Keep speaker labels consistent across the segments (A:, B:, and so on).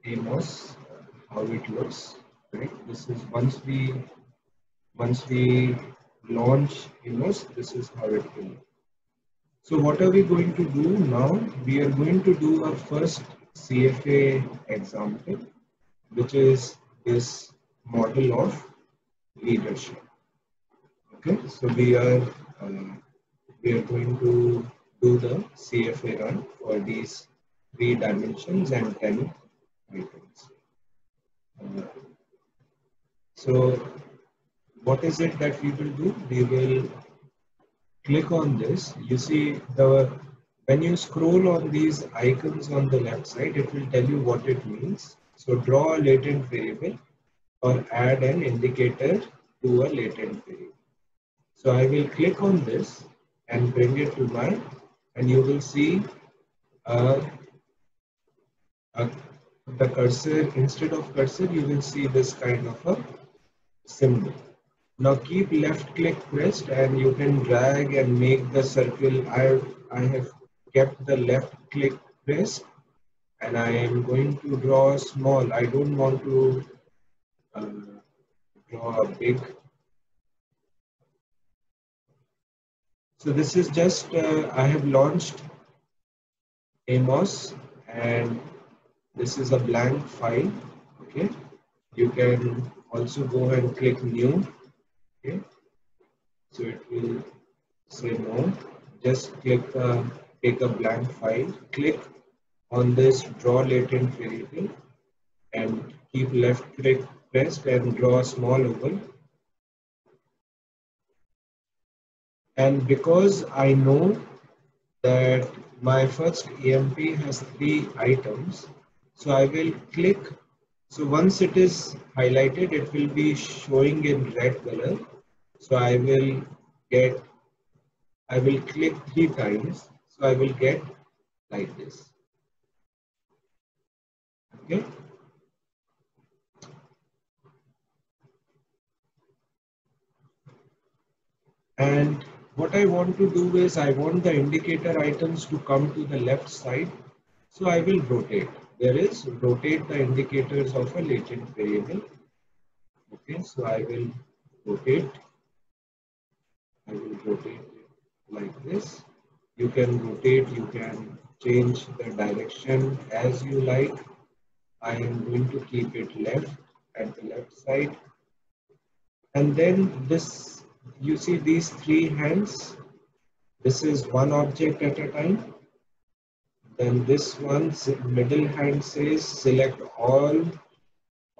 A: Amos, how it looks, right? This is once we launch Amos, this is how it will look. So what are we going to do now? We are going to do our first CFA example, which is this model of leadership. Okay, so uh, we are going to do the CFA run for these 3 dimensions and 10 items. Uh, so what is it that we will do? We will click on this. You see the when you scroll on these icons on the left side, it will tell you what it means. So draw a latent variable or add an indicator to a latent variable. So I will click on this and bring it to my, and you will see uh, uh, the cursor, instead of cursor, you will see this kind of a symbol. Now keep left click pressed and you can drag and make the circle. I have kept the left click pressed and I am going to draw small. I don't want to uh, draw a big. So this is just, I have launched Amos and this is a blank file. Okay. You can also go and click new. Okay. So it will say no. Just take a blank file, click on this draw latent variable and keep left click pressed and draw a small oval. And because I know that my first EMP has 3 items, so I will click. So once it is highlighted, it will be showing in red color. So I will click 3 times. So I will get like this. Okay. And what I want to do is I want the indicator items to come to the left side. So I will rotate. There is rotate the indicators of a latent variable. Okay, so I will rotate. I will rotate it like this. You can rotate, you can change the direction as you like. I am going to keep it left at the left side. And then this, you see these 3 hands. This is one object at a time. Then this one, middle hand says select all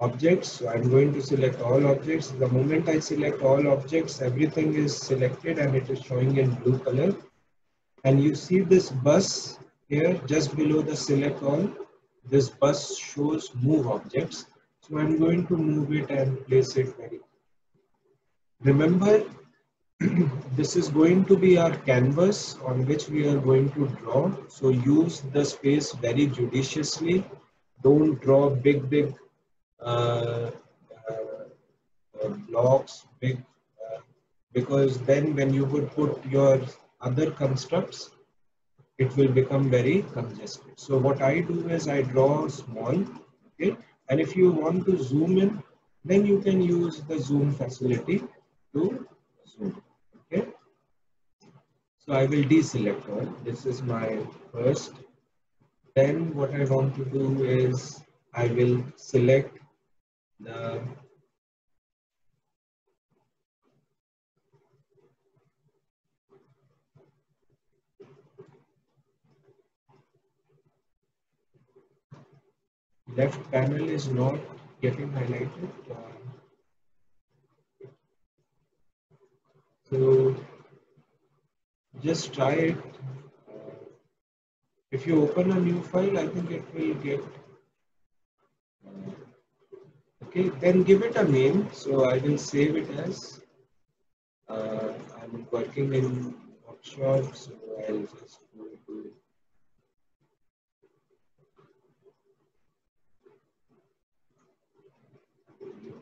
A: objects. So I'm going to select all objects. The moment I select all objects, everything is selected and it is showing in blue color. And you see this bus here just below the select all. This bus shows move objects. So I'm going to move it and place it very. Remember, this is going to be our canvas on which we are going to draw. So use the space very judiciously. Don't draw big uh, blocks, because then when you would put your other constructs, it will become very congested. So what I do is I draw small, okay? And if you want to zoom in, then you can use the zoom facility to zoom, okay? So I will deselect all. This is my first. Then what I want to do is I will select the left panel is not getting highlighted. So just try it. If you open a new file, I think it will get. Okay, then give it a name. So I will save it as I'm working in workshop, so I'll just go to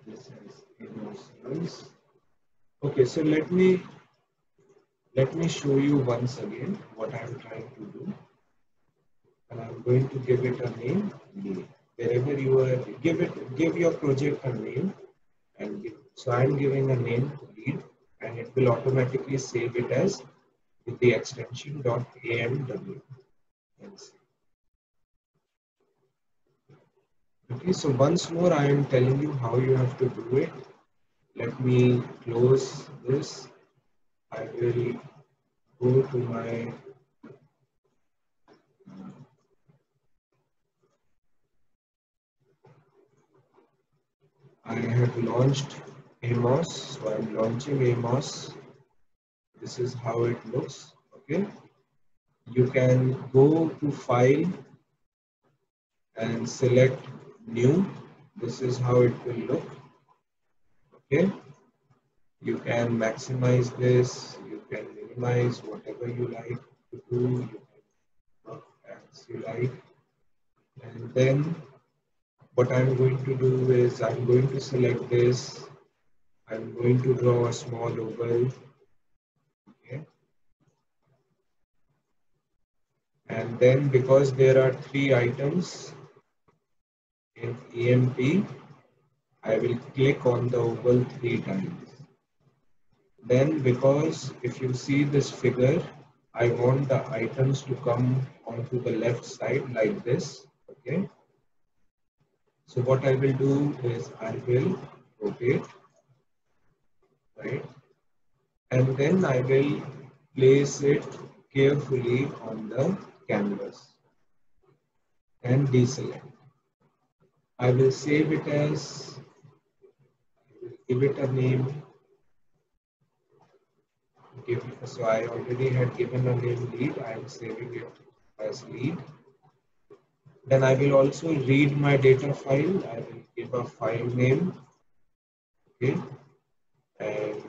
A: this as emotions. Okay, so let me show you once again what I'm trying to do, and I'm going to give it a name. Wherever you give your project a name and so I'm giving a name to lead, and it will automatically save it as with the extension .amw. Okay, so once more I am telling you how you have to do it. Let me close this. I will go to my I have launched AMOS, so I'm launching AMOS. This is how it looks. Okay, you can go to File and select New. This is how it will look. Okay, you can maximize this, you can minimize, whatever you like to do, you can work as you like. And then what I'm going to do is I'm going to select this. I'm going to draw a small oval. Okay. And then because there are 3 items in EMP, I will click on the oval 3 times. Then because if you see this figure, I want the items to come onto the left side like this. Okay. So what I will do is I will rotate, right? And then I will place it carefully on the canvas and deselect. I will save it as, give it a name. So I already had given a name lead. I am saving it as lead. Then I will also read my data file. I will give a file name. Okay. And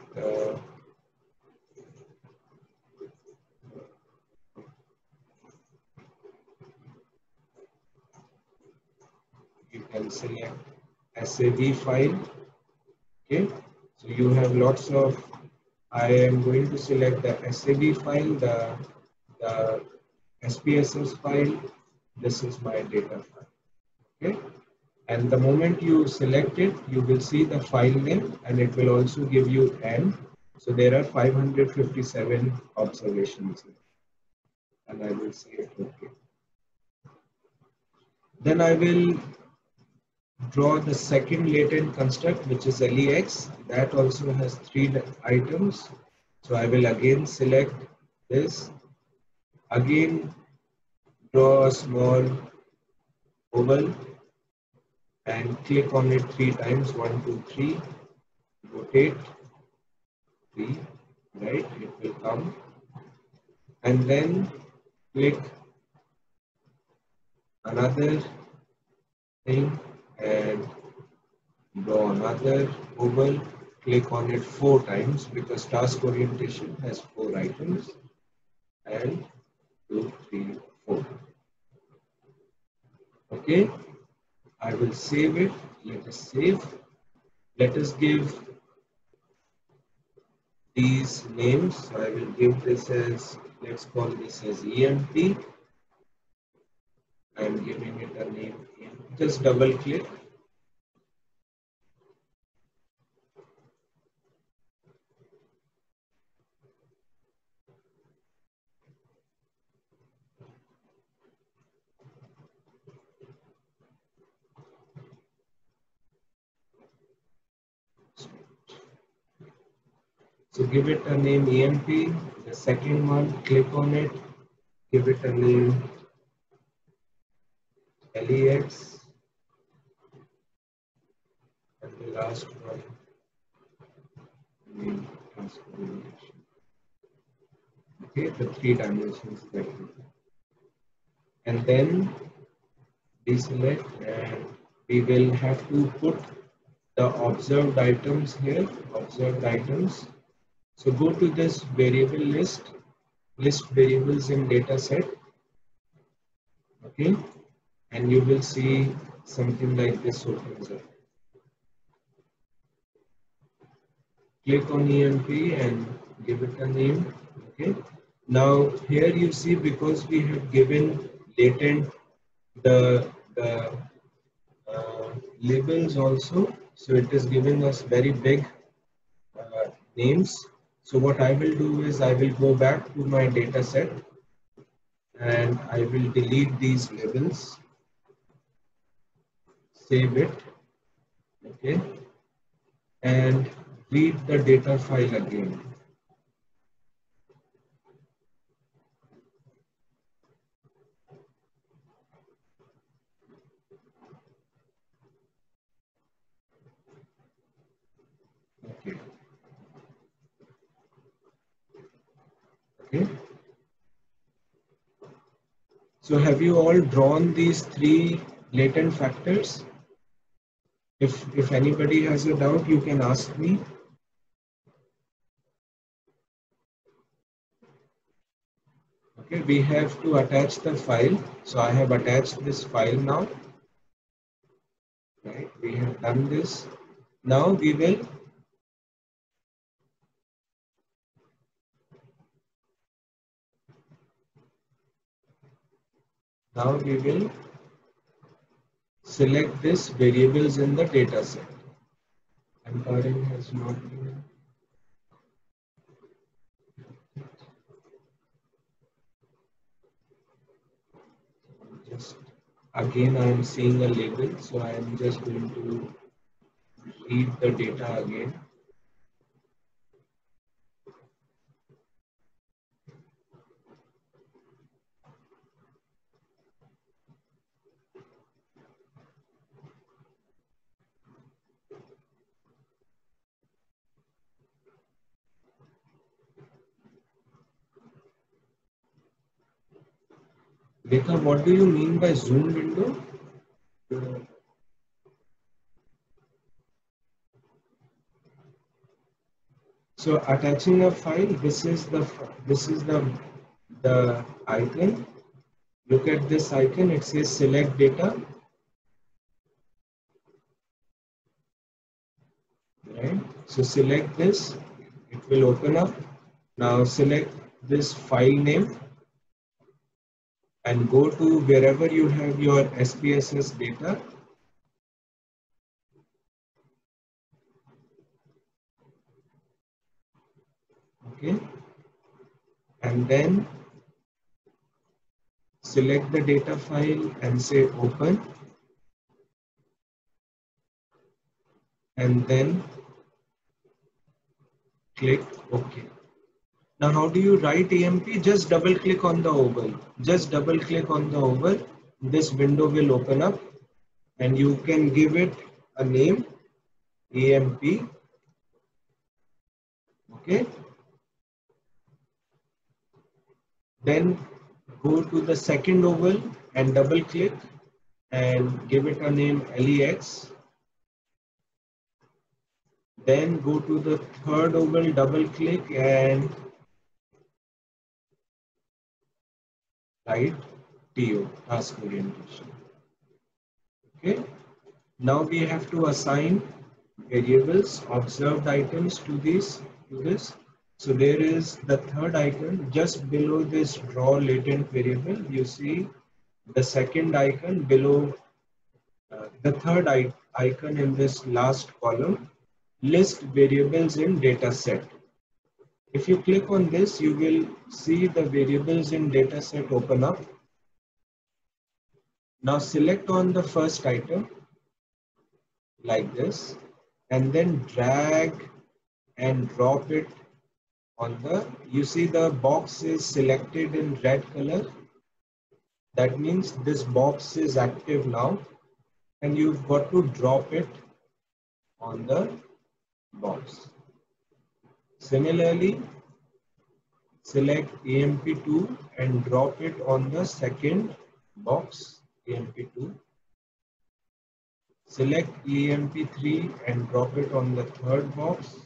A: you can select SAV file. Okay. So you have lots of, I am going to select the SAV file, the SPSS file. This is my data file. Okay. And the moment you select it, you will see the file name and it will also give you N. So there are 557 observations here. And I will say it okay. Then I will draw the second latent construct, which is LEX. That also has 3 items. So I will again select this. Again, draw a small oval and click on it 3 times. 1, 2, 3. Rotate 3. Right? It will come. And then click another thing and draw another oval. Click on it 4 times because task orientation has 4 items. And 2, 3, 4. Okay, I will save it. Let us save. Let us give these names. So I will give this as, let's call this as EMP. I am giving it a name. Just double click. So give it a name EMP. The second one, click on it. Give it a name LEX. And the last one, name task orientation. Okay, the 3 dimensions that we have. And then deselect, and we will have to put the observed items here, observed items. So go to this variable list variables in data set. Okay, and you will see something like this opens up. Click on EMP and give it a name. Okay, now here you see, because we have given latent the labels also. So it is giving us very big names. So what I will do is I will go back to my data set and I will delete these labels, save it, okay, and read the data file again. Okay. Okay. So have you all drawn these three latent factors? If anybody has a doubt, you can ask me. Okay, we have to attach the file. So I have attached this file now. Right, we have done this. Now we will select this variables in the data set. Empowering has not been. Just again, I am seeing a label, so I am just going to read the data again. Rekha, what do you mean by zoom window? So attaching a file, this is the icon. Look at this icon, it says select data. Right? So select this, it will open up. Now select this file name and go to wherever you have your SPSS data. Okay. And then select the data file and say open. And then click OK. Now, how do you write EMP? Just double click on the oval. Just double click on the oval. This window will open up and you can give it a name, EMP. Okay. Then go to the second oval and double click and give it a name LEX. Then go to the third oval, double click and write TO, task orientation. Okay. Now we have to assign variables, observed items to this. So there is the third icon just below this draw latent variable. You see the second icon below the third icon in this last column, list variables in data set. If you click on this, you will see the variables in data set open up. Now select on the first item like this and then drag and drop it on the, you see the box is selected in red color. That means this box is active now and you've got to drop it on the box. Similarly, select EMP2 and drop it on the second box, EMP2. Select EMP3 and drop it on the third box.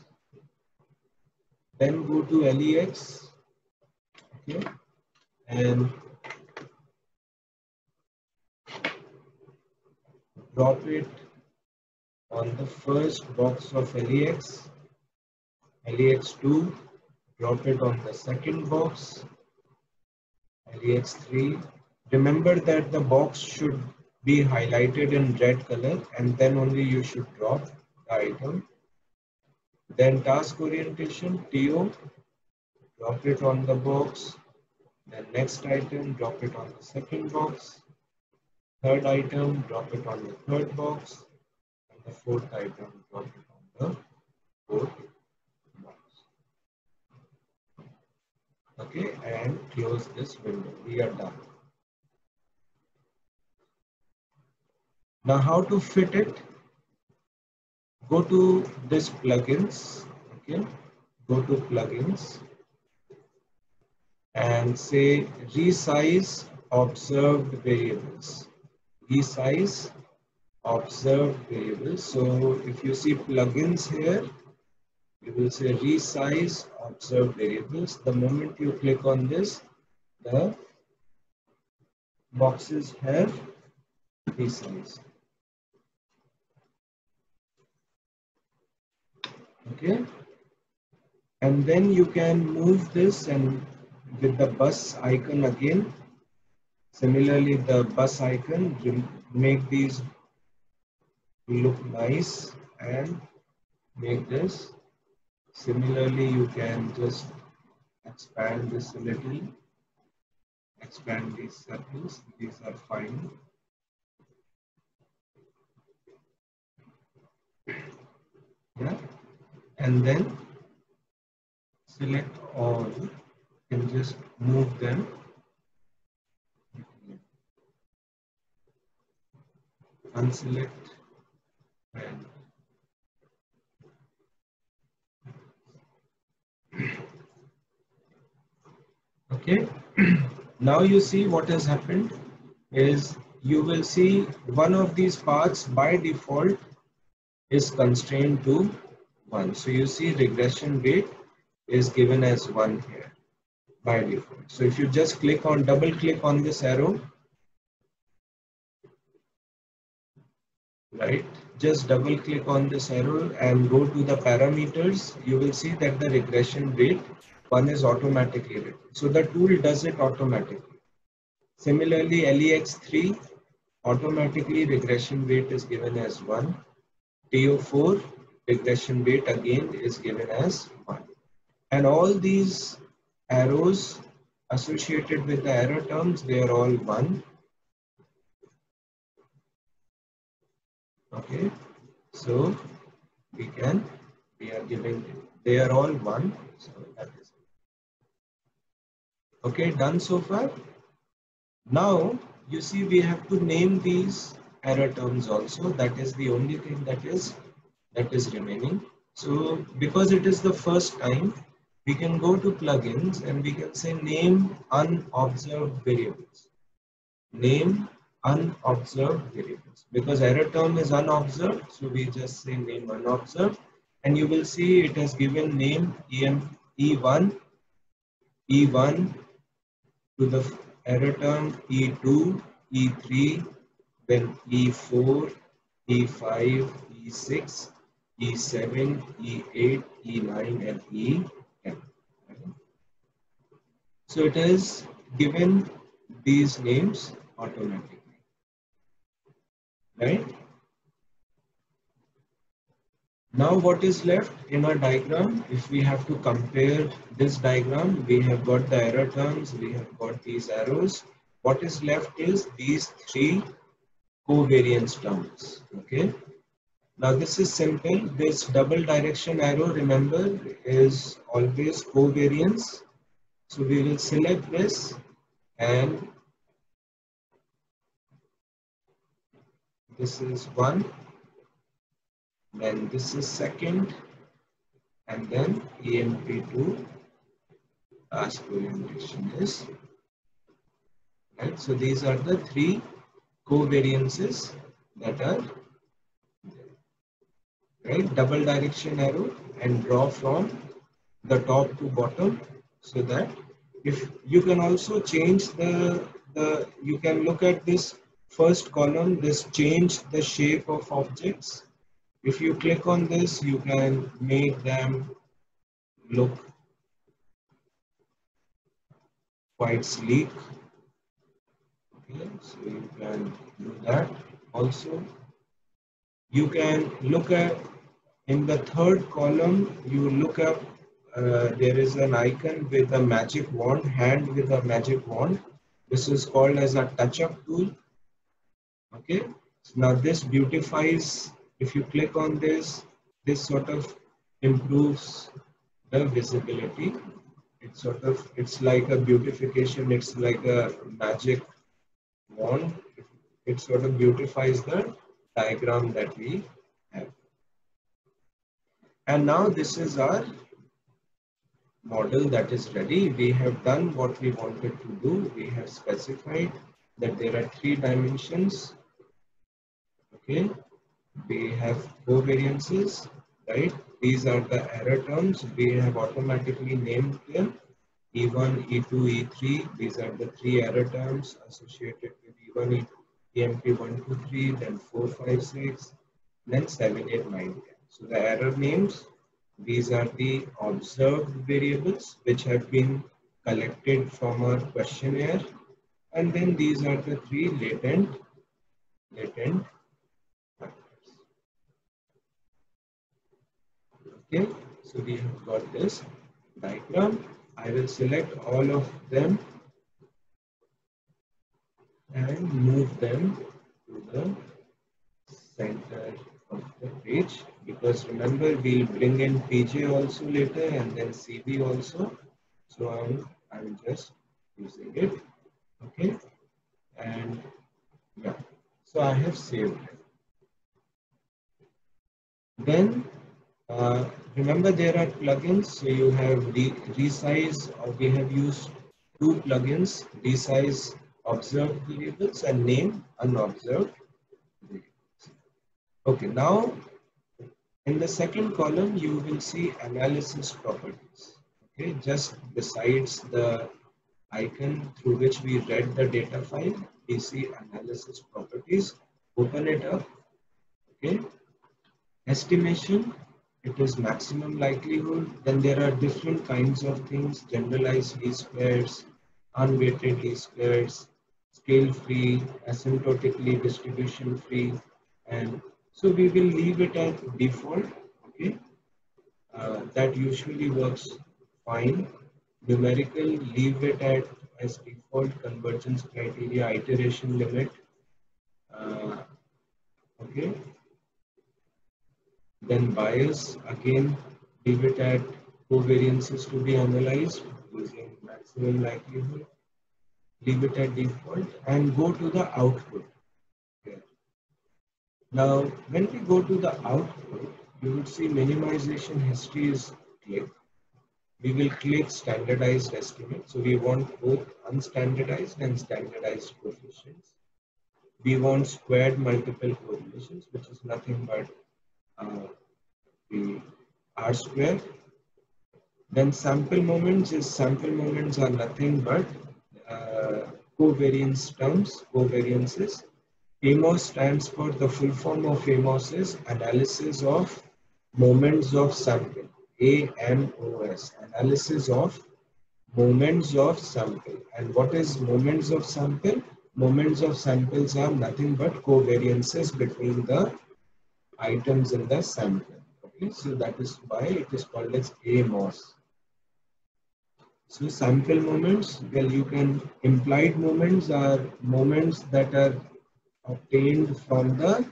A: Then go to LEX, okay, and drop it on the first box of LEX. LEX2, drop it on the second box. LEX3. Remember that the box should be highlighted in red color, and then only you should drop the item. Then task orientation, TO, drop it on the box. Then next item, drop it on the second box. Third item, drop it on the third box. And the fourth item, drop it on the fourth box. Okay, and close this window. We are done. Now how to fit it? Go to this plugins. Okay, go to plugins and say resize observed variables. Resize observed variables. So if you see plugins here, you will say resize observed variables. The moment you click on this, the boxes have resized. Okay, and then you can move this and with the bus icon again. Similarly, the bus icon will make these look nice and make this. Similarly, you can just expand this a little, expand these circles, these are fine. Yeah, and then select all and just move them. Unselect and okay. Now you see what has happened is you will see one of these paths by default is constrained to 1. So you see regression rate is given as 1 here by default. So if you just double click on this arrow, right, just double click on this arrow and go to the parameters, you will see that the regression rate 1 is automatically written. So the tool does it automatically. Similarly, LEX3 automatically regression rate is given as 1. TO4 regression rate again is given as 1. And all these arrows associated with the error terms, they are all 1. Okay, so we are giving, they are all 1. So that is it. Okay, done so far. Now you see we have to name these error terms also. That is the only thing that is remaining. So because it is the first time, we can go to plugins and we can say name unobserved variables. Name unobserved variables. Because error term is unobserved, so we just say name unobserved, and you will see it has given name E1 to the error term E2, E3, then E4, E5, E6, E7, E8, E9, and E10. So it has given these names automatically, right? Now what is left in our diagram? If we have to compare this diagram, we have got the error terms, we have got these arrows. What is left is these three covariance terms. Okay. Now this is simple. This double direction arrow, remember, is always covariance. So we will select this and this is 1, then this is second, and then EMP2 task orientation is right. So these are the three covariances that are right. Double direction arrow and draw from the top to bottom, so that if you can also change the you can look at this first column, this change the shape of objects. If you click on this, you can make them look quite sleek. Okay, so you can do that. Also, you can look at in the third column, you look up, there is an icon with a magic wand, hand with a magic wand. This is called as a touch-up tool. Okay, so now this beautifies, if you click on this, this sort of improves the visibility. It's like a beautification, it's like a magic wand. It sort of beautifies the diagram that we have. And now this is our model that is ready. We have done what we wanted to do. We have specified that there are 3 dimensions. Okay, we have covariances, right? These are the error terms. We have automatically named them E1, E2, E3. These are the 3 error terms associated with E1, EMP 1, 2, 3, then 4, 5, 6, then 7, 8, 9, 10. So the error names, these are the observed variables which have been collected from our questionnaire, and then these are the 3 latent factors. Okay, so we have got this diagram. I will select all of them and move them to the center of the page, because remember we'll bring in PJ also later and then CV also. So I'm just using it. Okay, and yeah, so I have saved it. Then remember there are plugins. So you have resize, or we have used 2 plugins: resize observed variables and name unobserved variables. Okay, now in the second column, you will see analysis properties. Okay, just besides the icon through which we read the data file, we see analysis properties. Open it up. Okay, estimation, it is maximum likelihood. Then there are different kinds of things: generalized least squares, unweighted least squares, scale free, asymptotically distribution free, and so we will leave it at default. Okay, that usually works fine. Numerical, leave it at as default. Convergence criteria, iteration limit. Uh, okay. Then bias, again, leave it at covariances to be analyzed using maximum likelihood. Leave it at default and go to the output. Okay. Now, when we go to the output, you would see minimization history is clicked. We will click standardized estimate. So we want both unstandardized and standardized coefficients. We want squared multiple correlations, which is nothing but the R square. Then sample moments are nothing but covariance terms, covariances. AMOS stands for, the full form of AMOS is analysis of moments of sample. AMOS, analysis of moments of sample. And what is moments of sample? Moments of samples are nothing but covariances between the items in the sample. Okay, so that is why it is called as AMOS. So sample moments, well, you can, implied moments are moments that are obtained from the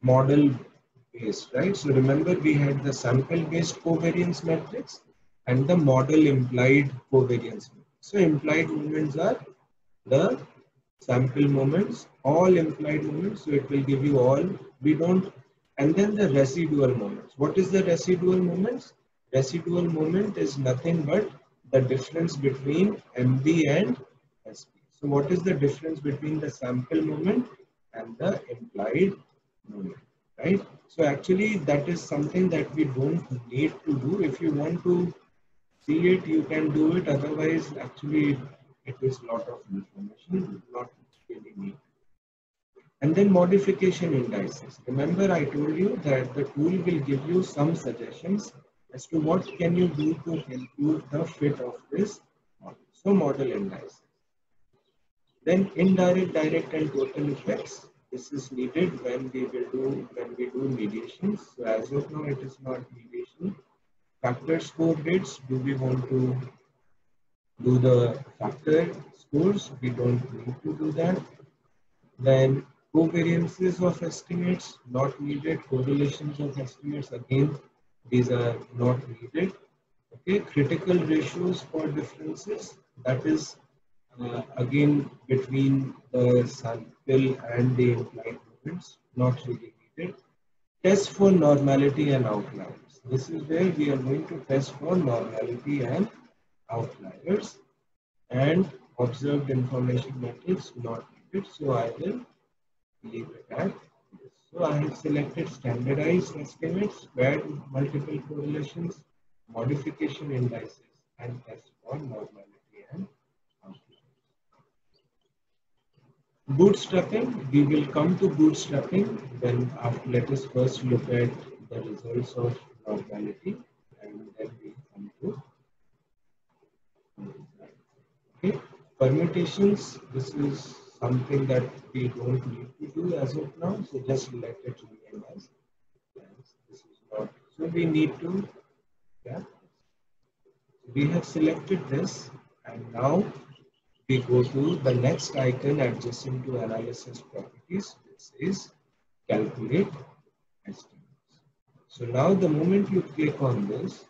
A: model base, right? So remember we had the sample based covariance matrix and the model implied covariance matrix. So implied moments are the sample moments, all implied moments. So it will give you all, we don't, and then the residual moments. What is the residual moments? Residual moment is nothing but the difference between MB and SP. So what is the difference between the sample moment and the implied moment, right? So actually that is something that we don't need to do. If you want to see it, you can do it. Otherwise, actually, it is a lot of information, not really need. And then modification indices. Remember, I told you that the tool will give you some suggestions as to what can you do to improve the fit of this model. So model indices. Then indirect, direct, and total effects. This is needed when we do mediations. So as of now, it is not mediation. Factor score grids. Do we want to do the factor scores? We don't need to do that. Then covariances of estimates not needed. Correlations of estimates, again, these are not needed. Okay, critical ratios for differences, that is again between the sample and the implied moments, not really needed. Test for normality and outliers. This is where we are going to test for normality and outliers, and observed information metrics not needed. So I will leave it at this. So I have selected standardized estimates, squared multiple correlations, modification indices, and test for normality and outliers. Bootstrapping, we will come to bootstrapping when let us first look at the results of normality, and then we come to okay. Permutations, this is something that we don't need to do as of now, so just let it remain as this is not. So we need to, yeah, we have selected this, and now we go to the next icon adjacent to analysis properties, which is calculate estimates. So now the moment you click on this,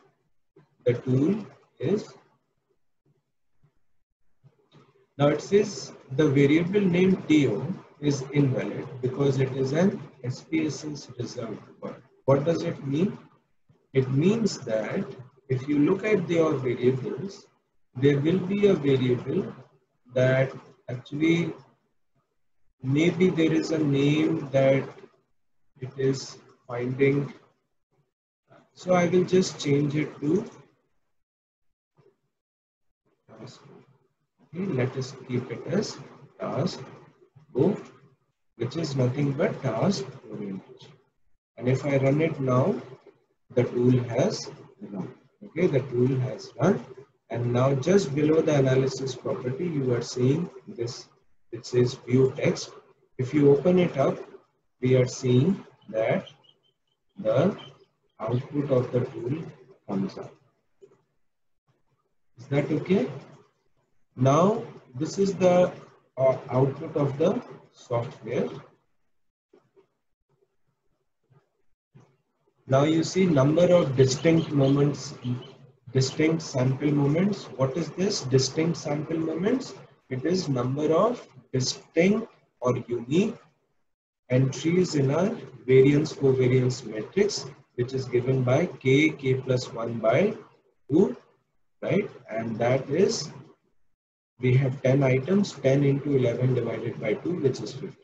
A: the tool is, now it says the variable name TO is invalid because it is an SPSS reserved word. What does it mean? It means that if you look at your variables, there will be a variable that actually maybe there is a name that it is finding. So I will just change it to task. Okay, let us keep it as task go, which is nothing but task orientation. And if I run it now, the tool has run. Okay, the tool has run. And now just below the analysis property, you are seeing this, it says view text. If you open it up, we are seeing that the output of the tool comes up. Is that okay? Now, this is the output of the software. Now you see number of distinct moments, distinct sample moments. What is this? Distinct sample moments. It is number of distinct or unique entries in our variance covariance matrix, which is given by k plus 1 by 2, right? And that is, we have 10 items, 10 into 11 divided by 2, which is 50.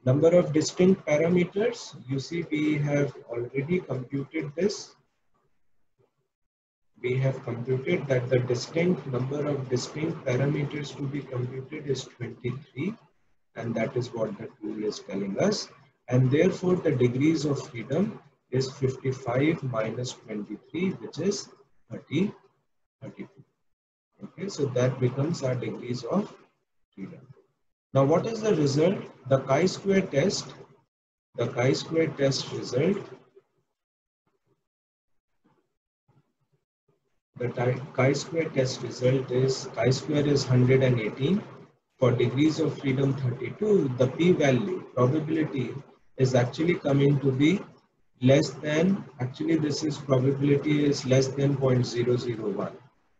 A: Number of distinct parameters, you see we have already computed this. We have computed that the distinct number of distinct parameters to be computed is 23, and that is what the tool is telling us. And therefore the degrees of freedom is 55 minus 23, which is 32. Okay, so that becomes our degrees of freedom. Now what is the result? The chi-square test, the chi-square test result, the chi-square test result is, chi-square is 118, for degrees of freedom 32, the p-value, probability is actually coming to be less than, actually this is probability is less than 0.001.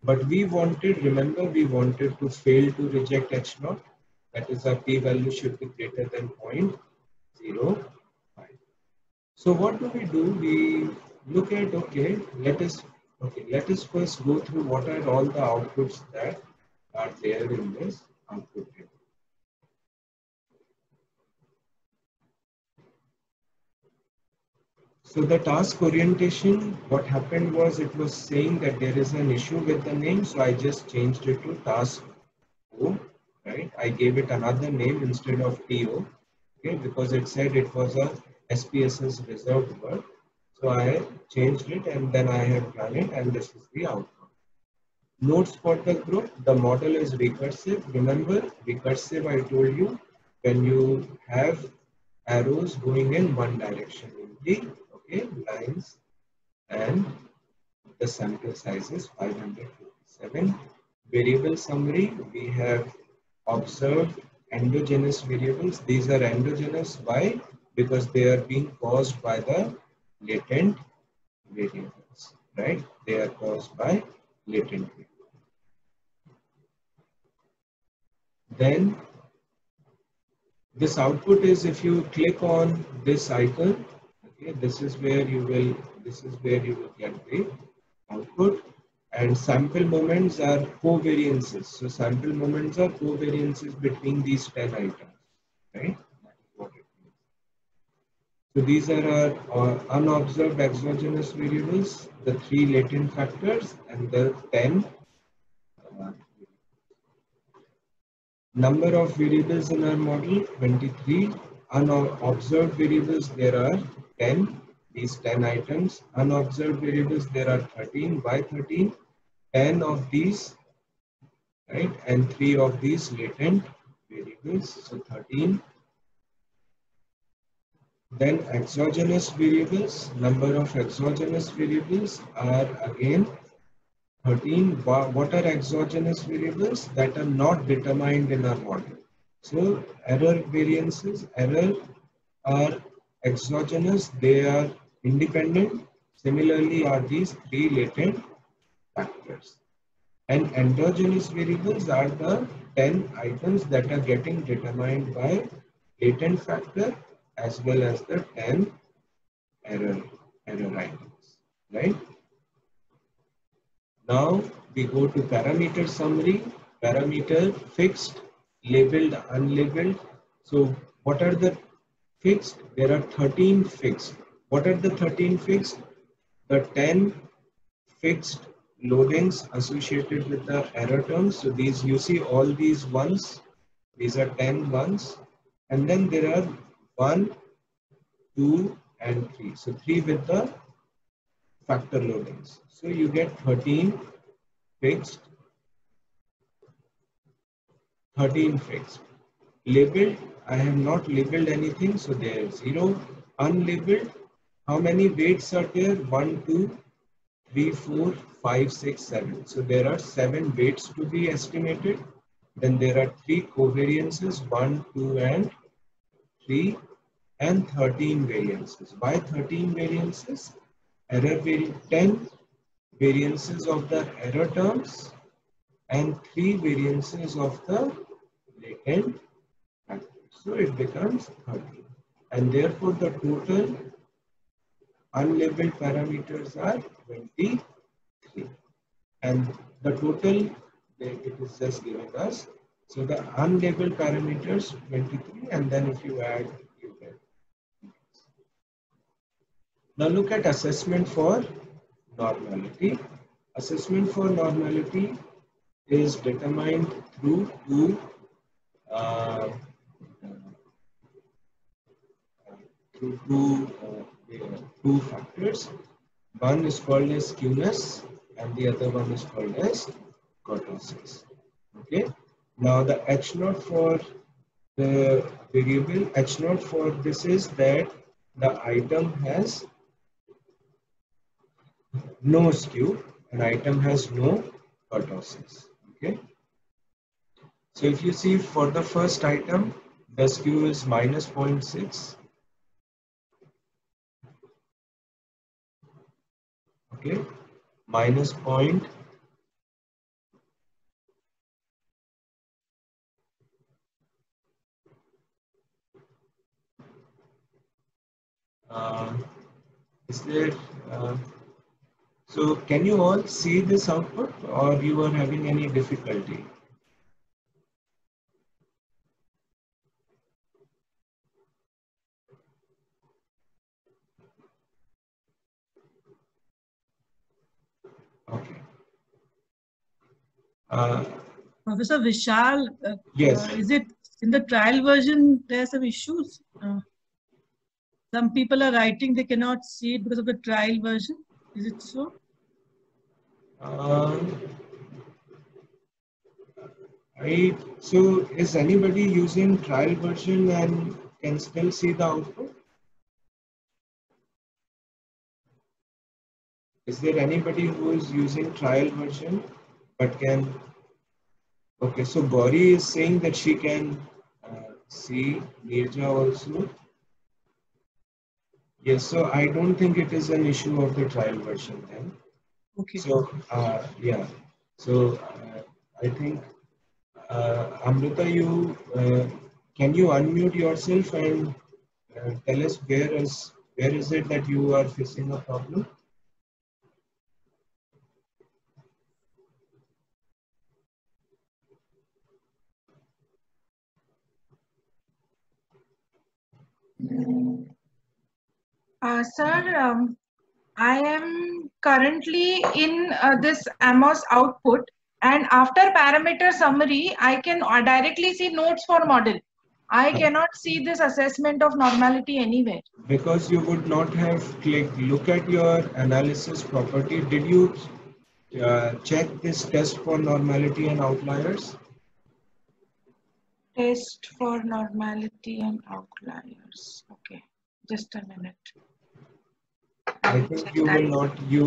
A: But we wanted, remember we wanted to fail to reject H0, that is our p-value should be greater than 0.05. So what do? We look at, okay, let us first go through what are all the outputs that are there in this output table. So the task orientation, what happened was it was saying that there is an issue with the name, so I just changed it to task O, right? I gave it another name instead of TO, okay, because it said it was a SPSS reserved word. So I changed it and then I have run it, and this is the outcome. Nodes for the group, the model is recursive. Remember, recursive, I told you, when you have arrows going in one direction only, okay, lines, and the sample size is 557. Variable summary, we have observed endogenous variables. These are endogenous. Why? Because they are being caused by the latent variables, right? They are caused by latent variables. Then this output is, if you click on this icon, okay, this is where you will get the output. And sample moments are covariances. So sample moments are covariances between these 10 items, right? That is what it means. So these are our unobserved exogenous variables, the 3 latent factors, and the 10 number of variables in our model, 23. Unobserved variables, there are 10, these 10 items. Unobserved variables, there are 13. Why 13? 10 of these, right? And 3 of these latent variables, so 13. Then exogenous variables, number of exogenous variables are again 13. What are exogenous variables? That are not determined in our model. So error variances, error are exogenous, they are independent. Similarly are these 3 latent factors. And endogenous variables are the 10 items that are getting determined by latent factor as well as the 10 error items, right? Now we go to parameter summary, parameter fixed, labeled, unlabeled. So what are the fixed? There are 13 fixed. What are the 13 fixed? The 10 fixed loadings associated with the error terms. So these, you see all these ones, these are 10 ones. And then there are 1, 2, and 3. So 3 with the factor loadings. So you get 13 fixed, 13 fixed. Labeled, I have not labeled anything, so there is 0. Unlabeled, how many weights are there? 1, 2, 3, 4, 5, 6, 7. So there are 7 weights to be estimated. Then there are 3 covariances, 1, 2, and 3, and 13 variances. Why 13 variances? Error 10 variances of the error terms and 3 variances of the latent factors. So it becomes 13. And therefore the total unlabeled parameters are 23. And the total, it is just giving us. So the unlabeled parameters 23, and then if you add, you get. Now look at assessment for normality. Assessment for normality is determined through two factors. One is called as skewness and the other one is called as kurtosis. Okay. Now the H0 for the variable, H0 for this is that the item has no skew, an item has no kurtosis. Okay. So if you see for the first item, the skew is minus 0.6. Okay, minus point. Is there? So can you all see this output, or you are having any difficulty? Okay.
B: Professor Vishal,
A: yes.
B: Is it in the trial version there are some issues? Some people are writing they cannot see it because of the trial version. Is it so?
A: Right. So is anybody using trial version and can still see the output? Is there anybody who is using trial version but can? Okay, so Gauri is saying that she can see Nirja also. Yes, so I don't think it is an issue of the trial version then.
B: Okay.
A: So yeah, so I think Amrita, you can you unmute yourself and tell us where is it that you are facing a problem?
C: Sir, I am currently in this Amos output, and after parameter summary, I can directly see notes for model. I cannot see this assessment of normality anywhere.
A: Because you would not have clicked. Look at your analysis property. Did you check this test for normality and outliers?
C: Test for normality and outliers. Okay, just a minute.
A: I think you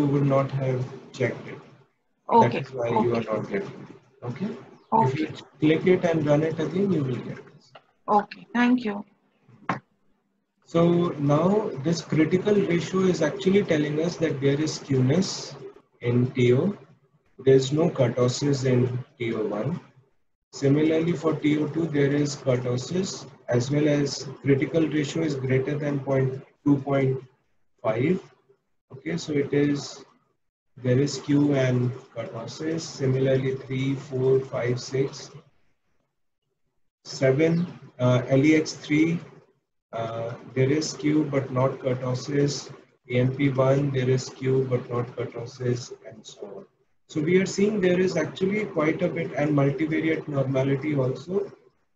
A: would not have checked it.
C: Okay.
A: That is why you are not getting it. Okay? If you
C: Okay.
A: click it and run it again, you will get this.
C: Okay. Thank you.
A: So now this critical ratio is actually telling us that there is skewness in TO. There is no kurtosis in TO1. Similarly for TO2, there is kurtosis as well as critical ratio is greater than 2.5. Okay, so there is skew and kurtosis. Similarly 3, 4, 5, 6, 7, LEX3, there is skew but not kurtosis. AMP1, there is skew but not kurtosis, and so on. So we are seeing there is actually quite a bit, and multivariate normality also.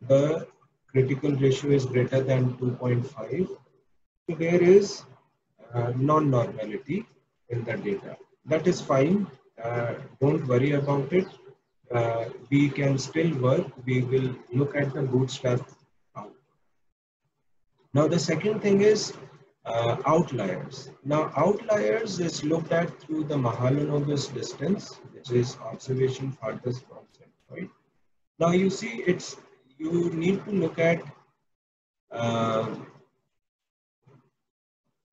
A: The critical ratio is greater than 2.5. So there is non-normality in the data. That is fine. Don't worry about it. We can still work. We will look at the bootstrap. Now the second thing is outliers. Now outliers is looked at through the Mahalanobis distance, which is observation farthest from centroid. Now you see you need to look at uh,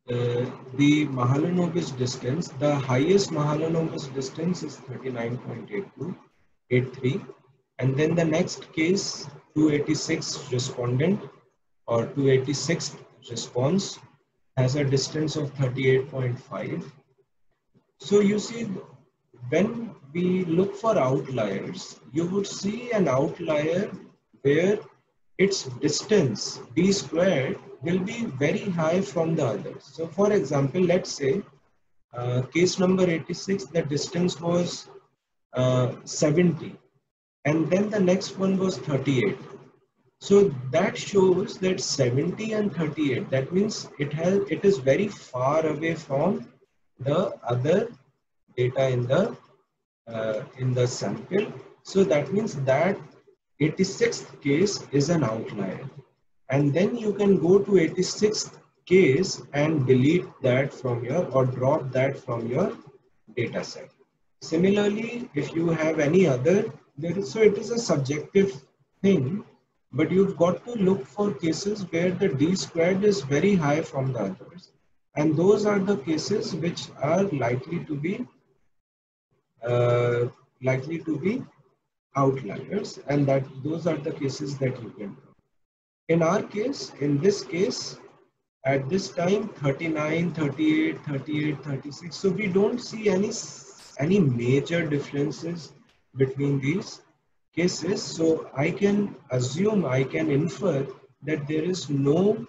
A: the Mahalanobis distance. The highest Mahalanobis distance is 39.8283, and then the next case 286 respondent or 286 response has a distance of 38.5. So you see, when we look for outliers, you would see an outlier where its distance d squared will be very high from the others. So for example, let's say case number 86, the distance was 70, and then the next one was 38. So that shows that 70 and 38, that means it is very far away from the other data in the sample. So that means that 86th case is an outlier. And then you can go to 86th case and delete that from your or drop that from your data set. Similarly, if you have any other, so it is a subjective thing, but you've got to look for cases where the d squared is very high from the others, and those are the cases which are uh, likely to be outliers, and that those are the cases that you can do. In our case, in this case, at this time 39, 38, 38, 36, so we don't see any major differences between these cases. So I can assume, I can infer that there is no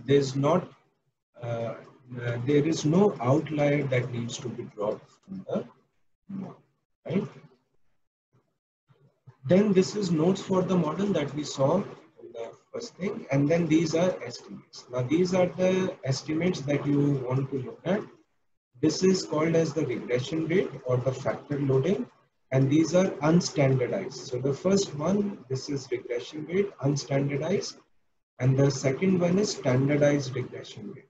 A: there's not there is no outlier that needs to be dropped from the model, right? Then this is notes for the model that we saw in the first thing, and then these are estimates. Now these are the estimates that you want to look at. This is called as the regression rate or the factor loading, and these are unstandardized. So the first one, this is regression rate, unstandardized, and the second one is standardized regression rate.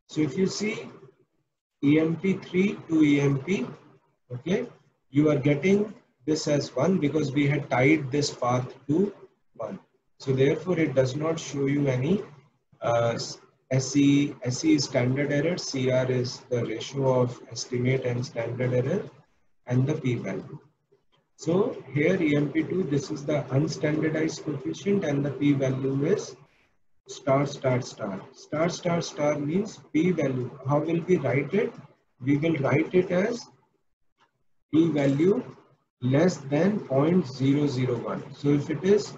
A: So if you see EMP3 to EMP, okay, you are getting this as 1 because we had tied this path to 1. So therefore it does not show you any SE is standard error, CR is the ratio of estimate and standard error, and the p-value. So here EMP2, this is the unstandardized coefficient, and the p-value is star star star. Star star star means p-value. How will we write it? We will write it as p-value less than 0.001. So if it is,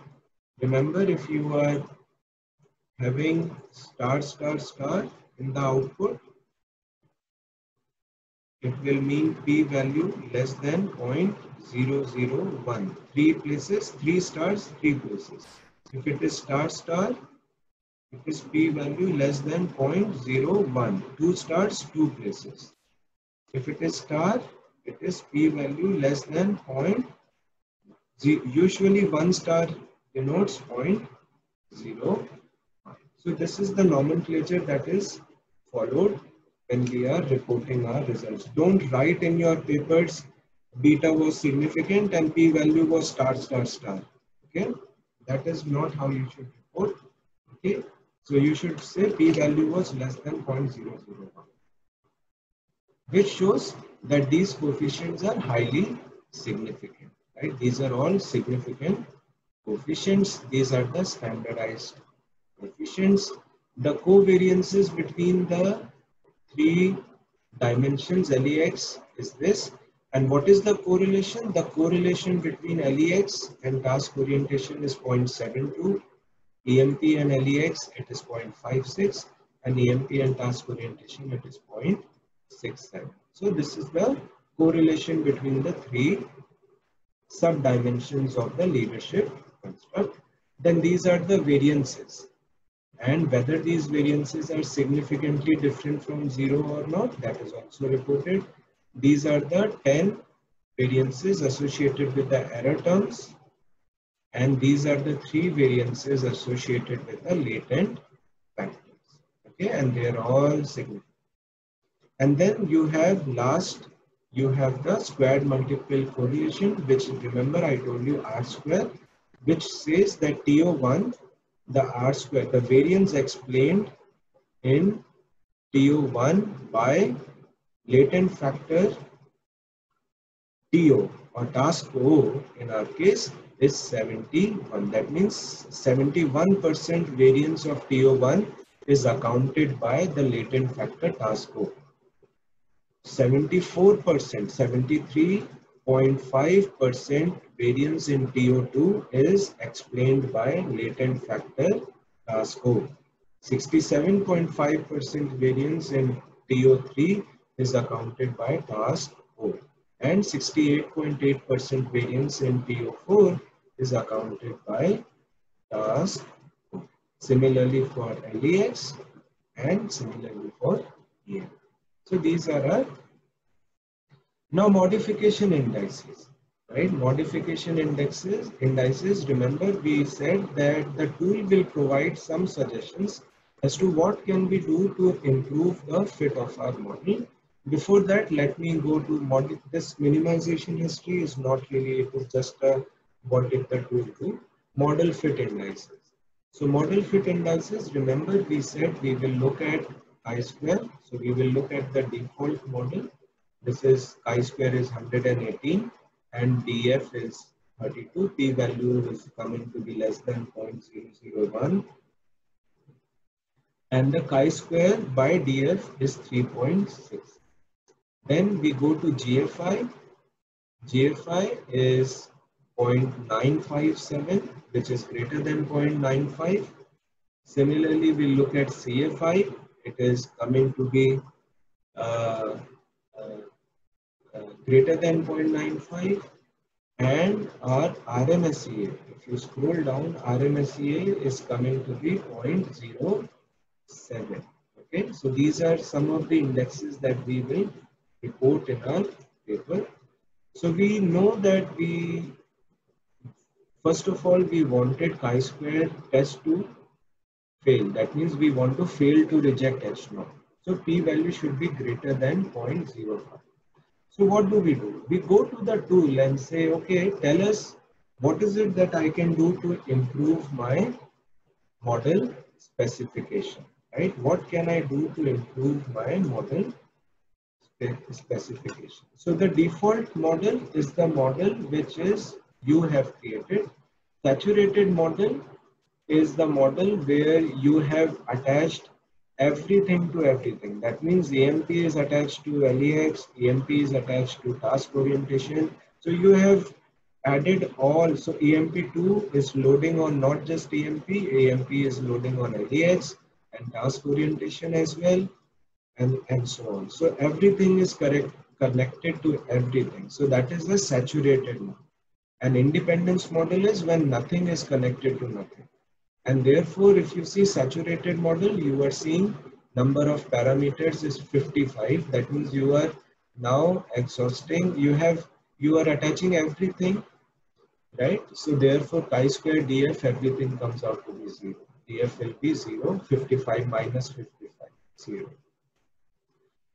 A: remember, if you are having star star star in the output, it will mean p-value less than 0.001. 3 places, 3 stars, 3 places. If it is star star, it is p-value less than 0.01. 2 stars, 2 places. If it is star, it is p-value less than 0.0. Usually 1 star denotes 0.0. So this is the nomenclature that is followed when we are reporting our results. Don't write in your papers beta was significant and p-value was star star star. Okay, that is not how you should report. Okay, so you should say p-value was less than 0.001, which shows that these coefficients are highly significant. Right? These are all significant coefficients. These are the standardized coefficients. The covariances between the 3 dimensions LEX is this. And what is the correlation? The correlation between LEX and task orientation is 0.72. EMP and LEX, it is 0.56. And EMP and task orientation, it is 0.67. So this is the correlation between the 3 sub-dimensions of the leadership construct. Then these are the variances. And whether these variances are significantly different from 0 or not, that is also reported. These are the 10 variances associated with the error terms, and these are the 3 variances associated with the latent factors. Okay, and they are all significant. And then you have you have the squared multiple correlation, which, remember, I told you R square, which says that TO1, the R square, the variance explained in TO1 by latent factor TO or task O in our case is 71. That means 71% variance of TO1 is accounted by the latent factor task O. 74%, 73.5% variance in TO2 is explained by latent factor task O. 67.5% variance in TO3 is accounted by task O. And 68.8% variance in TO4 is accounted by task O. Similarly for LEX and similarly for EM. So these are our now modification indices, right? Modification indices, remember we said that the tool will provide some suggestions as to what can we do to improve the fit of our model. Before that, let me go to model. This minimization history is not really, it is just what did the tool do. Model fit indices. So model fit indices, remember we said we will look at chi-square. So we will look at the default model. This is chi-square is 118 and DF is 32. P-value is coming to be less than 0.001. And the chi-square by DF is 3.6. Then we go to GFI. GFI is 0.957, which is greater than 0.95. Similarly, we look at CFI. It is coming to be greater than 0.95. And our RMSEA, if you scroll down, RMSEA is coming to be 0.07. Okay, so these are some of the indexes that we will report in our paper. So we know that first of all, we wanted chi-square test to fail. That means we want to fail to reject H0. So p-value should be greater than 0.05. So what do? We go to the tool and say, okay, tell us what is it that I can do to improve my model specification, right? What can I do to improve my model specification? So the default model is the model which is you have created. Saturated model is the model where you have attached everything to everything. That means EMP is attached to LEX, EMP is attached to task orientation. So you have added all. So EMP2 is loading on not just EMP is loading on LEX and task orientation as well, and so on. So everything is connected to everything. So that is the saturated model. An independence model is when nothing is connected to nothing. And therefore, if you see saturated model, you are seeing number of parameters is 55. That means you are now exhausting. You are attaching everything, right? So therefore, chi-square df, everything comes out to be 0. Df will be 0. 55 minus 55, 0.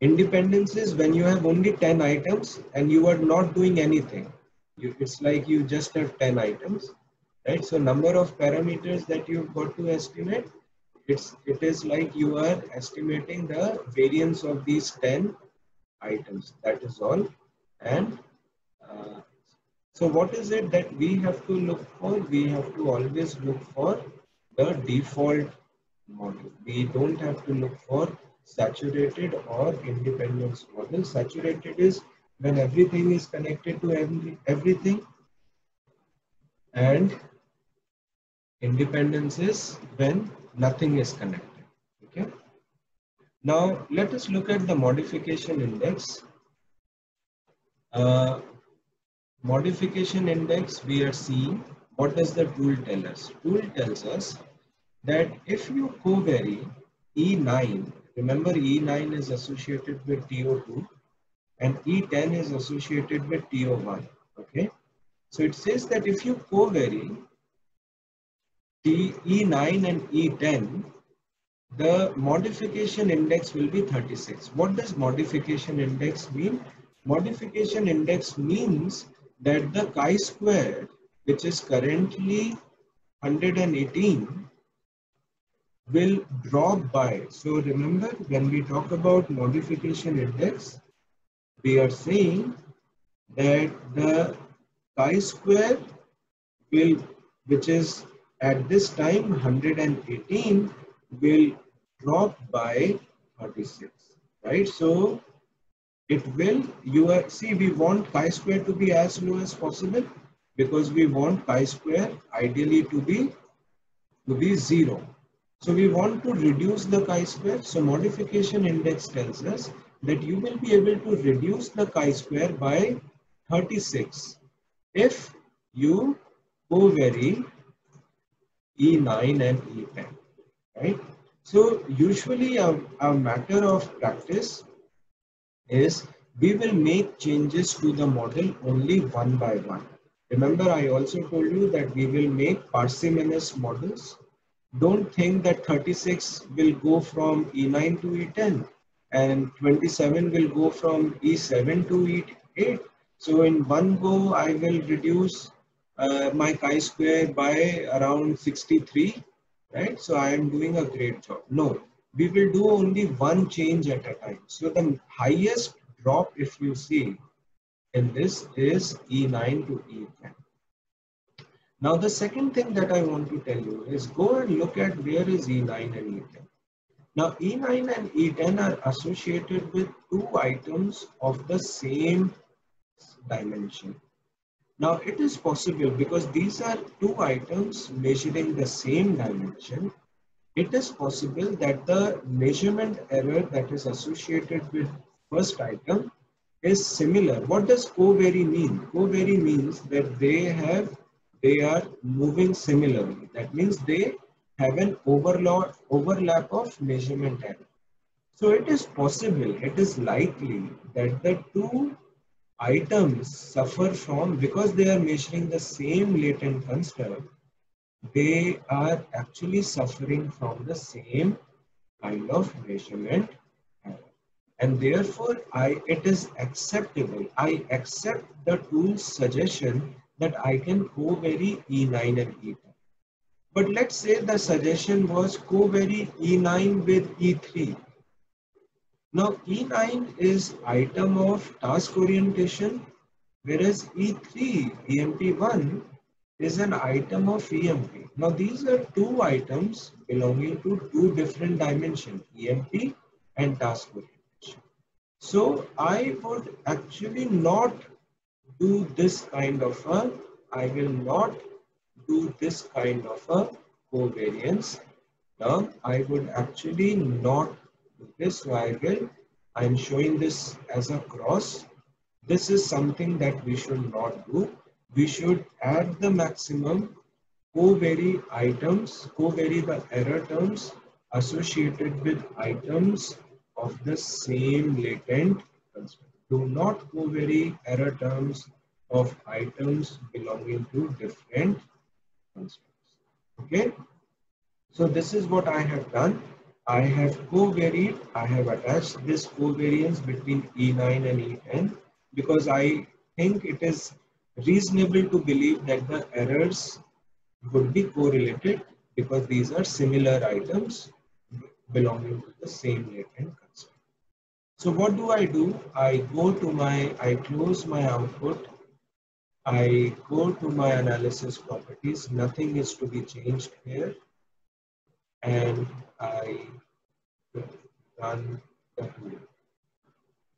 A: Independence is when you have only 10 items and you are not doing anything. It's like you just have 10 items, right? So number of parameters that you've got to estimate, it is like you are estimating the variance of these 10 items. That is all. And so what is it that we have to look for? We have to always look for the default model. We don't have to look for saturated or independence model. Saturated is when everything is connected to everything, and independence is when nothing is connected. Okay. Now let us look at the modification index. Modification index, we are seeing what does the tool tell us? Tool tells us that if you covary E9, remember E9 is associated with TO2 and E10 is associated with TO1. Okay, so it says that if you covary E9 and E10, the modification index will be 36. What does modification index mean? Modification index means that the chi-square, which is currently 118, will drop by. So remember, when we talk about modification index, we are saying that the chi-square will, which is at this time 118, will drop by 36, right? So it will, see, we want chi-square to be as low as possible because we want chi-square ideally to be 0. So we want to reduce the chi-square. So modification index tells us that you will be able to reduce the chi-square by 36 if you covary E9 and E10, right? So usually a matter of practice is we will make changes to the model only one by one. Remember, I also told you that we will make parsimonious models. Don't think that 36 will go from E9 to E10 and 27 will go from E7 to E8. So in one go, I will reduce my chi-square by around 63, right? So I am doing a great job. No, we will do only one change at a time. So the highest drop, if you see in this, is E9 to E10. Now the second thing that I want to tell you is go and look at where is E9 and E10. Now E9 and E10 are associated with two items of the same dimension. Now it is possible, because these are two items measuring the same dimension, it is possible that the measurement error that is associated with first item is similar. What does covary mean? Covary means that they are moving similarly. That means they have an overlap of measurement error. So it is possible, it is likely that the two items suffer from, because they are measuring the same latent construct, they are actually suffering from the same kind of measurement error. And therefore, it is acceptable. I accept the tool's suggestion that I can co-vary E9 and E10. But let's say the suggestion was co-vary E9 with E3. Now E9 is item of task orientation, whereas E3, EMP1, is an item of EMP. Now these are two items belonging to two different dimensions, EMP and task orientation. So I would actually not do this kind of a, I will not do this kind of a covariance term. I would actually not do this. So I'm showing this as a cross. This is something that we should not do. We should add the maximum co-vary items, co-vary the error terms associated with items of the same latent construct. Do not co-vary error terms of items belonging to different constructs. Okay. So this is what I have done. I have covaried, I have attached this covariance between E9 and E10 because I think it is reasonable to believe that the errors would be correlated because these are similar items belonging to the same latent construct. So what do? I close my output. I go to my analysis properties. Nothing is to be changed here. And I run the tool.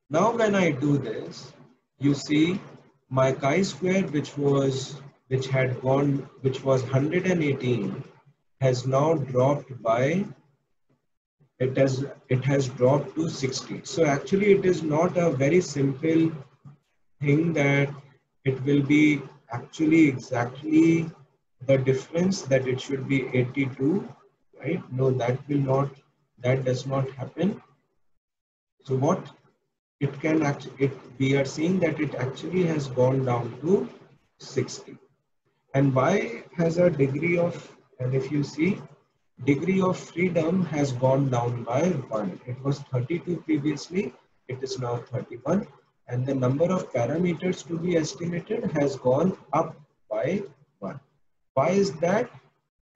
A: Now when I do this, you see my chi-square which was 118 has now dropped by, it has dropped to 60. So actually it is not a very simple thing that it will be actually exactly the difference that it should be 82, right? No, that does not happen. So what it can actually, we are seeing that it actually has gone down to 60. And y has a degree of, and if you see, degree of freedom has gone down by 1. It was 32 previously, it is now 31. And the number of parameters to be estimated has gone up by 1. Why is that?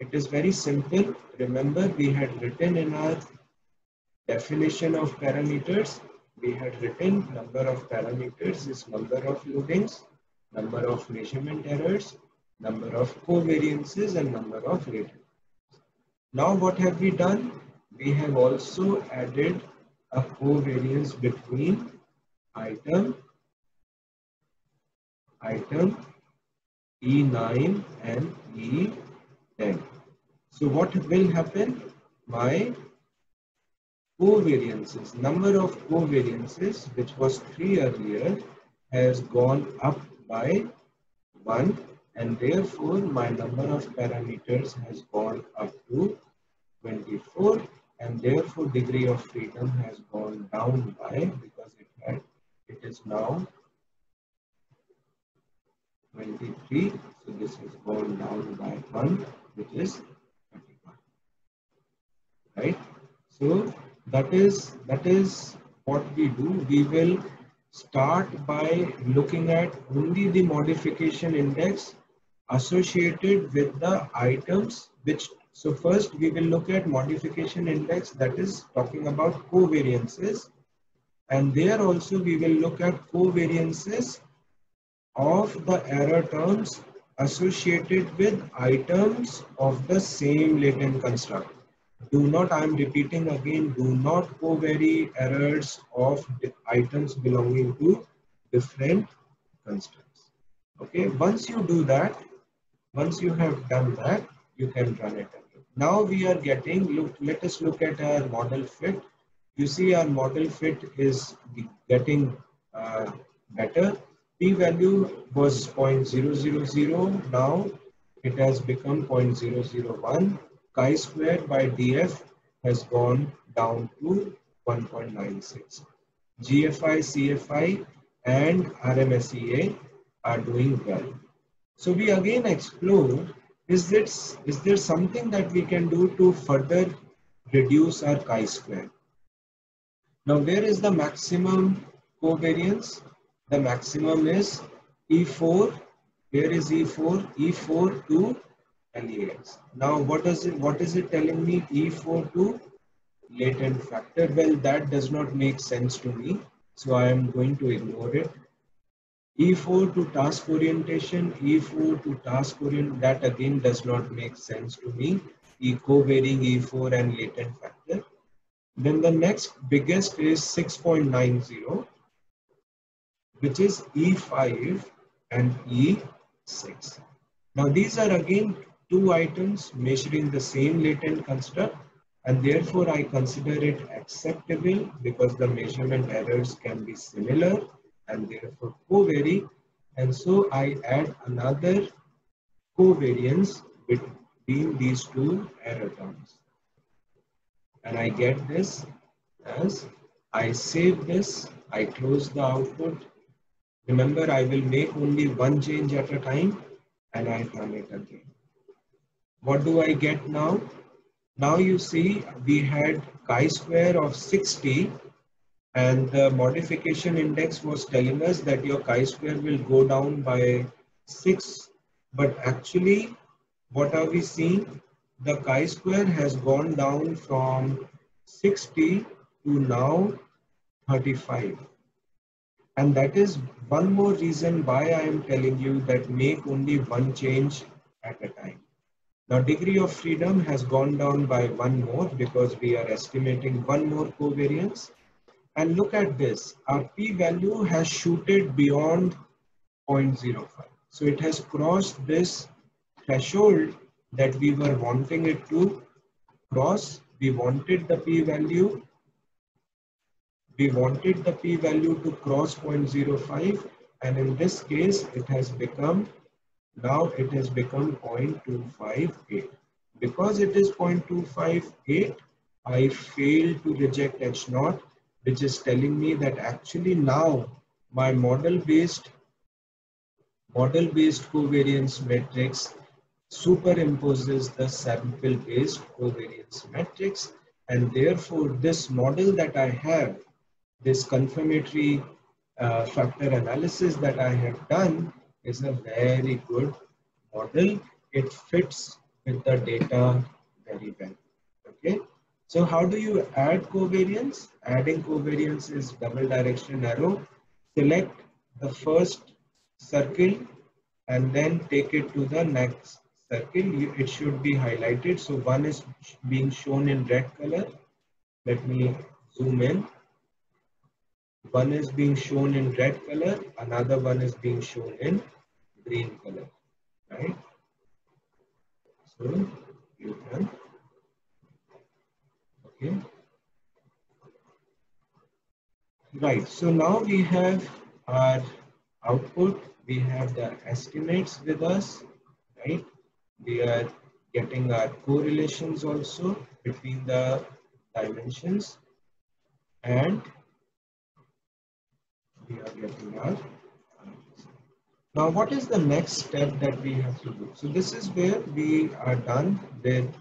A: It is very simple. Remember, we had written in our definition of parameters, we had written number of parameters is number of loadings, number of measurement errors, number of covariances, and number of rated. Now what have we done? We have also added a covariance between item E9 and E10. So what will happen? My covariances, number of covariances, which was 3 earlier, has gone up by 1, and therefore my number of parameters has gone up to 24, and therefore degree of freedom has gone down by, because it is now 23, so this has gone down by 1, which is 31, right? So that is what we do. We will start by looking at only the modification index associated with the items which, so first we will look at modification index, that is talking about covariances, and there also we will look at covariances of the error terms associated with items of the same latent construct. Do not, I am repeating again, do not covary errors of the items belonging to different constructs. Okay, once you do that, once you have done that, you can run it again. Now we are getting, let us look at our model fit. You see our model fit is getting better. P-value was 0.000, now it has become 0.001. Chi-square by df has gone down to 1.96. GFI, CFI and RMSEA are doing well. So we again explore, is there something that we can do to further reduce our chi-square? Now where is the maximum covariance? The maximum is E4. Where is E4? E4 to LAX. Now what is it telling me? E4 to latent factor. Well, that does not make sense to me, so I am going to ignore it. E4 to task orientation, E4 to task orientation, that again does not make sense to me. Co-varying E4 and latent factor. Then the next biggest is 6.90, which is E5 and E6. Now these are again two items measuring the same latent construct, and therefore I consider it acceptable because the measurement errors can be similar and therefore co-vary, and so I add another covariance between these two error terms, and I get this as I save this, I close the output. Remember, I will make only one change at a time and I run it again. What do I get now? Now you see we had chi-square of 60 and the modification index was telling us that your chi-square will go down by 6, but actually what are we seeing? The chi-square has gone down from 60 to now 35. And that is one more reason why I am telling you that make only one change at a time. Now degree of freedom has gone down by one more because we are estimating one more covariance. And look at this, our p-value has shooted beyond 0.05. So it has crossed this threshold that we were wanting it to cross. We wanted the p-value to cross 0.05, and in this case it has become 0.258. Because it is 0.258, I fail to reject H0, which is telling me that actually now my model-based covariance matrix superimposes the sample-based covariance matrix, and therefore this model that I have, this confirmatory factor analysis that I have done, is a very good model. It fits with the data very well. Okay. So how do you add covariance? Adding covariance is double direction arrow. Select the first circle and then take it to the next circle. It should be highlighted. So one is being shown in red color. Let me zoom in. One is being shown in red color, another one is being shown in green color, right? So you can, okay. Right, so now we have our output, we have the estimates with us, right? We are getting our correlations also between the dimensions, and we are getting our. Now, what is the next step that we have to do? So this is where we are done with